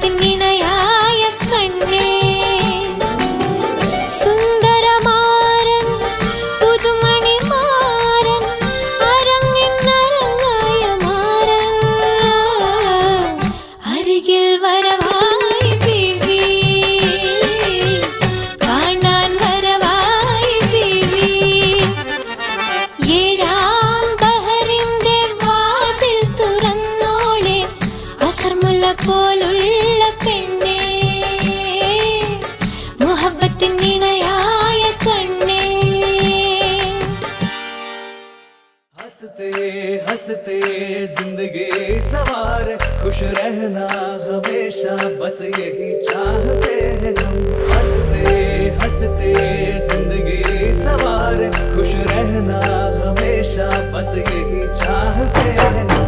മുഹബത്തിനിണയായ കണ്ണേ സുന്ദരമാരൻ പുതുമണിമാരൻ അരങ്ങിന്നരങ്ങായ മാരൻ അരികിൽ വരവായി ബീവി കാണാൻ വരവായി ബീവി ഏഴാം ബഹറിന്റെ വാതിൽ തുറന്നോളെ അസർമുല്ല പോലുള്ള പെണ്ണേ മുഹബത്തിനിണയായ കണ്ണേ हंसते हंसते जिंदगी सवार खुश रहना हमेशा बस यही चाहते हैं हम हंसते हंसते जिंदगी सवार खुश रहना हमेशा बस यही चाहते हैं हम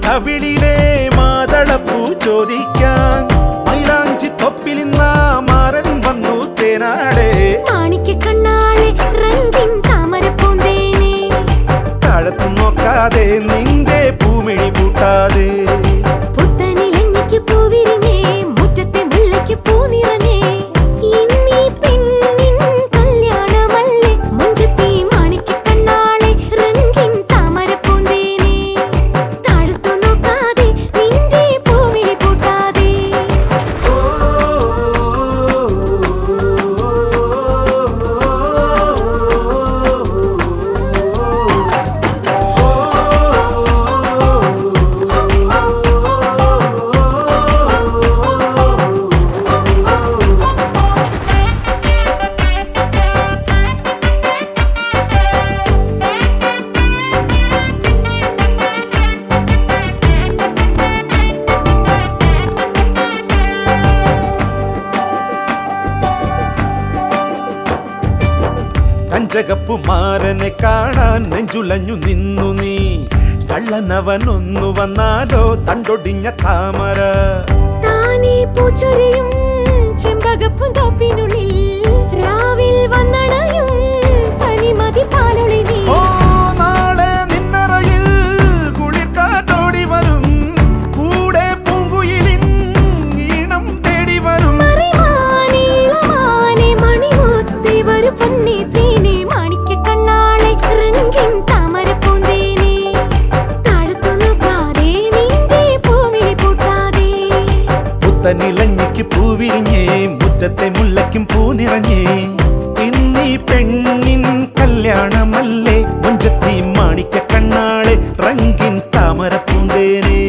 കവിളിലെ മാതളപ്പൂ ചോദിക്കാൻ മൈലാഞ്ചി തൊപ്പിലിന്ന മാരൻ വന്നു തേനാടെ മാണിക്ക കണ്ണാളെ രംഗിൻ താമരപ്പൂന്തേനെ താഴത്തു നോക്കാതെ നിന്റെ പൂമിഴി പൂട്ടാതെ പുത്തനിലഞ്ഞിക്ക് പൂവിരിഞ്ഞേ മുറ്റത്തെ മുല്ലയ്ക്ക് പൂ നിറഞ്ഞേ ഇന്നീ പെണ്ണിൻ കല്യാണമല്ലേ മുഞ്ചത്തി മാണിക്ക കണ്ണാളെ രംഗിൻ താമരപ്പൂന്തേനെ താഴത്തു നോക്കാതെ നിന്റെ പൂമിഴി പൂട്ടാതെ കഞ്ചകപ്പു മാരനെ കാണാൻ നെഞ്ചുലഞ്ഞു നിന്നു നീ കള്ളനവനൊന്നു വന്നാലോ തണ്ടൊടിഞ്ഞ താമര താനേ പൂച്ചൊരിയും ചെമ്പകപ്പും തോപ്പിനുള്ളിൽ രാവിൽ വന്നണയും പനിമതി പാലൊളി നീ ഓ നാളെ നിന്നറയിൽ കുളിർക്കാറ്റോടി വരും കൂടെ പൂങ്കുയിലിൻ ഈണം തേടി വരും മറിമാനേ ഇളമാനേ മണിമുത്തേ വരു പൊന്നേ തേനേ മാണിക്ക കണ്ണാളെ രംഗിൻ താമരപ്പൂന്തേനെ താഴത്തു നോക്കാതെ നിന്റെ പൂമിഴി പൂട്ടാതെ പുത്തനിലഞ്ഞിക്ക് പൂവിരിഞ്ഞേ മുറ്റത്തെ മുല്ലയ്ക്കും പൂ നിറഞ്ഞേ ഇന്നീ പെണ്ണിൻ കല്യാണമല്ലേ മുഞ്ചത്തി മാണിക്ക കണ്ണാളെ റംഗിൻ താമര പൂന്തേനെ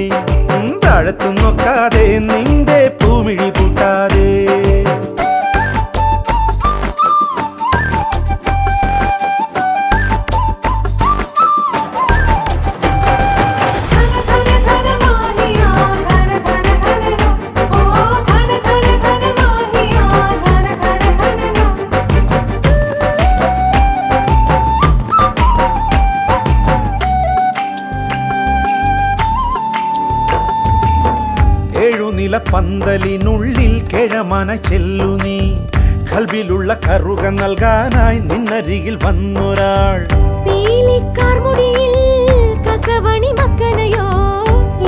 താഴത്തു നോക്കാതെ നിന്റെ പൂമിഴി പൂട്ടാതെ ഏഴുനില പന്തലിനുള്ളിൽ കിഴമന ചെല്ലു നീ കൽബിലുള്ള കറുക നൽകാനായി നിന്നരികിൽ വന്നൊരാൾ പീലിക്കാർമുടിയിൽ കസവണി മക്കനയോ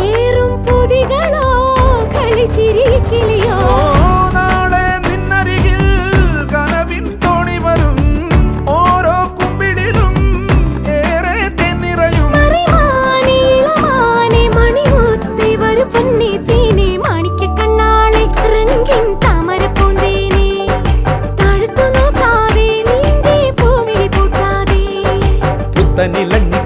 ഏറും പൊതികളോ കളിച്ചിരി കിളിയോ നാളെ നിന്നരികിൽ കനവിൻ തോണി വരും ഓരോ കുമ്പിടിലും ഏറെ തെന്നിറയും മറിമാനേ ഇളമാനേ മണിമുത്തേ വരു പൊന്നേ തേനേ മാണിക്ക കണ്ണാളെ രംഗിൻ താമരപ്പൂന്തേനെ താഴത്തു നോക്കാതെ നിന്റെ പൂമിഴി പൂട്ടാതെ പുത്തനിലഞ്ഞി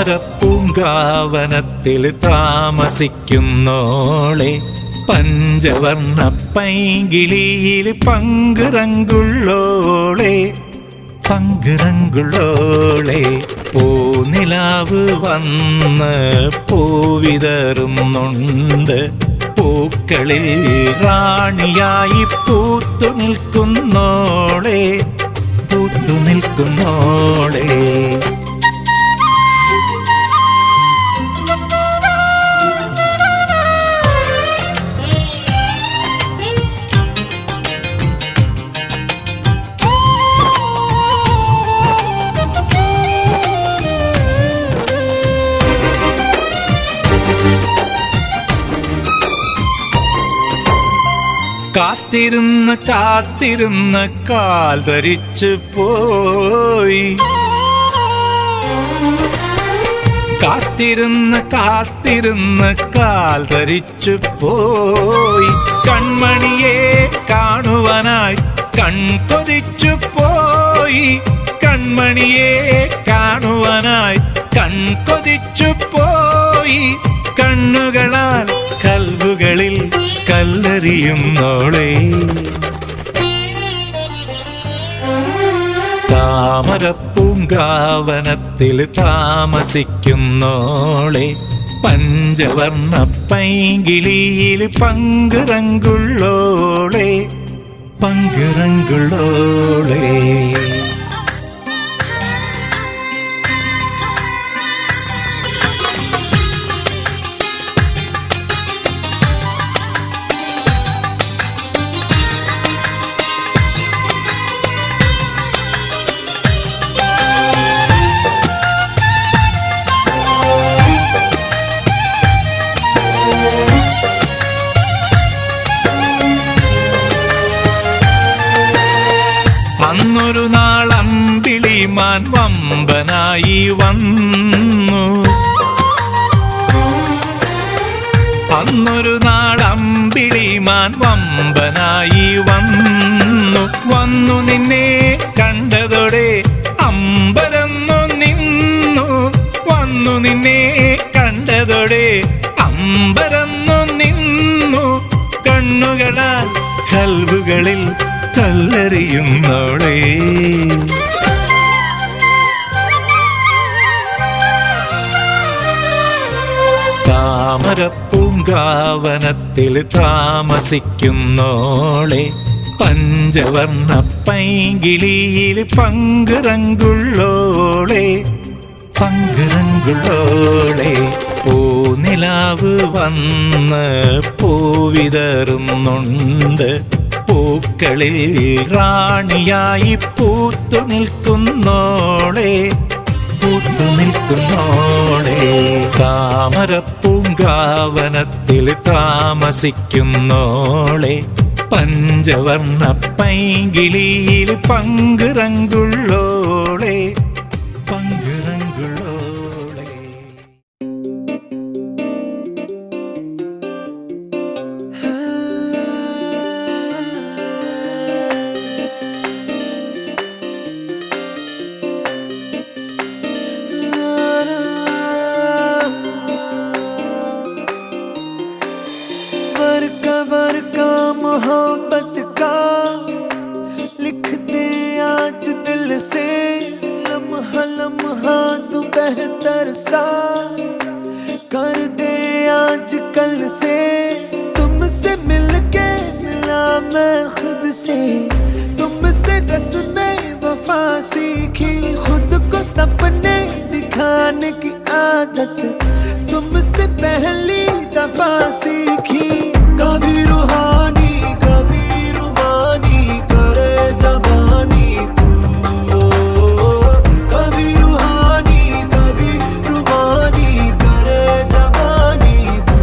താമരപ്പൂങ്കാവനത്തിൽ താമസിക്കുന്നോളെ പഞ്ചവർണ്ണ പൈങ്കിളിയിൽ പങ്കുറങ്കുള്ളോളെ പങ്കുറങ്കുള്ളോളെ പൂനിലാവ് വന്ന് പൂവിതറുന്നുണ്ട് പൂക്കളിൽ റാണിയായി പൂത്തു നിൽക്കുന്നോളെ പൂത്തു നിൽക്കുന്നോളെ കാത്തിരുന്ന് കാത്തിരുന്ന് കാൽ ധരിച്ചു പോയി കാത്തിരുന്ന് കാത്തിരുന്ന് കാൽ ധരിച്ചു പോയി കൺമണിയെ കാണുവാനായി കൺകൊതിച്ചു പോയി കൺമണിയെ കാണുവാനായി കൺകൊതിച്ചു പോയി കണ്ണുകളാൽ കൽവുകളിൽ കല്ലെറിയുന്നോളെ താമരപ്പൂങ്കാവനത്തിൽ താമസിക്കുന്നോളെ പഞ്ചവർണ്ണ പൈങ്കിളിയിൽ പങ്കുറങ്കുള്ളോളെ പങ്കുറങ്കുള്ളോളെ അന്നൊരു നാൾ അമ്പിളിമാൻ വമ്പനായി വന്നു അന്നൊരു നാൾ അമ്പിളിമാൻ വമ്പനായി വന്നു വന്നു നിന്നെ കണ്ടതോടെ അമ്പരന്നു നിന്നു വന്നു നിന്നെ കണ്ടതോടെ അമ്പരന്നു നിന്നു കണ്ണുകളാൽ കൽവുകളിൽ കല്ലെറിയുന്നോളെ താമരപ്പൂങ്കാവനത്തിൽ താമസിക്കുന്നോളെ പഞ്ചവർണ്ണ പൈങ്കിളിയിൽ പങ്കുറങ്കുള്ളോളെ പങ്കുറങ്കുള്ളോളെ പൂനിലാവ് വന്ന് പൂവിതറുന്നുണ്ട് പൂക്കളിൽ റാണിയായി പൂത്തു നിൽക്കുന്നോളെ പൂത്തു നിൽക്കുന്നോളെ താമരപ്പൂങ്കാവനത്തിൽ താമസിക്കുന്നോളെ പഞ്ചവർണ്ണ പൈങ്കിളിയിൽ പങ്കുറങ്കുള്ളോളെ പങ്കുറങ്കുള്ളോളെ मोहब्बत का लिख दे आज दिल से लम्हा लम्हा तू बेहतर सा कर दे आज कल से तुमसे मिलके मिला मैं खुद से तुमसे रस्में वफा सीखी खुद को सपने दिखाने की आदत तुमसे पहली दफा सीखी कभी रूहानी कभी रुबानी करे जबानी तू कभी रूहानी कभी रुबानी करे जबानी तू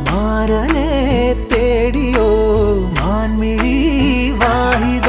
മാരനെ തേടിയോ മാൻമിഴി വാഹിദ.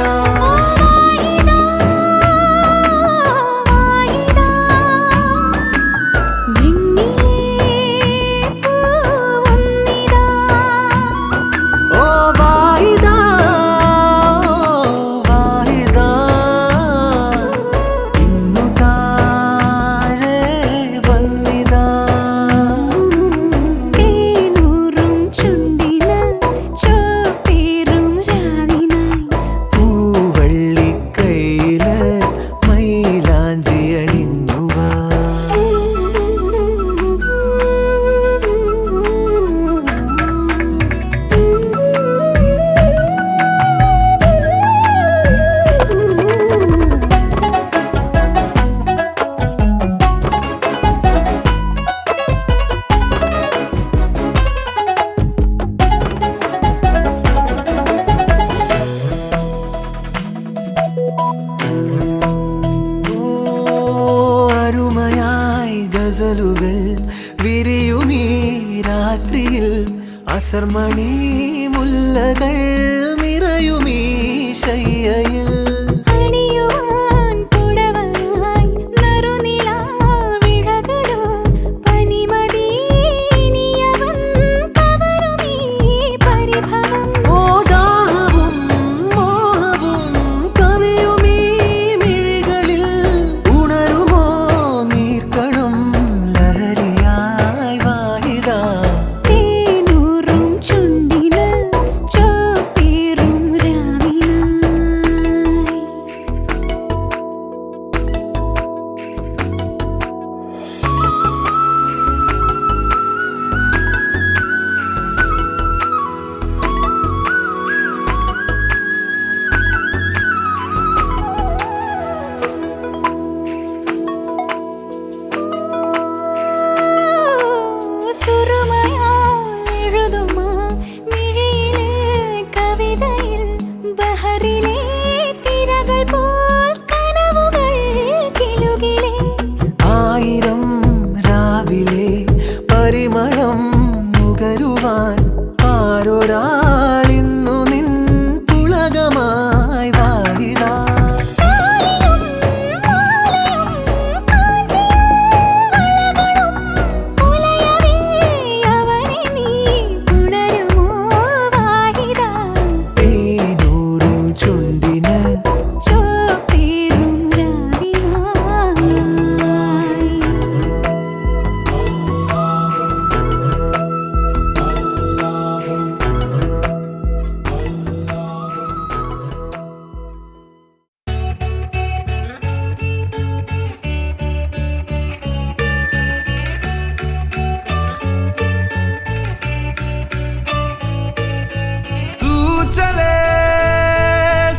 ഗസലുകൾ വിരിയുമീ രാത്രിയിൽ അസർമണി മുല്ലകൾ നിറയുമീ ശയ്യയിൽ. പരിമളം നുകരുവാൻ ആരൊരാളിന്നു നിൻ പുളകമായി വാഹിദ. തേനൂറും ചുണ്ടിന്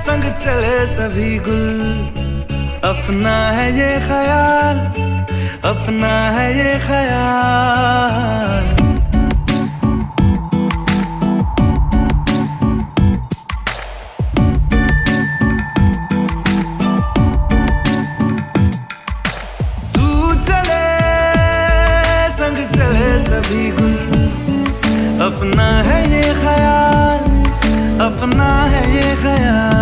संग चले सभी गुल, अपना है ये ख्याल, अपना है ये ख्याल. तू चले संग चले सभी गुल, अपना है ये ख्याल, अपना है ये ख्याल.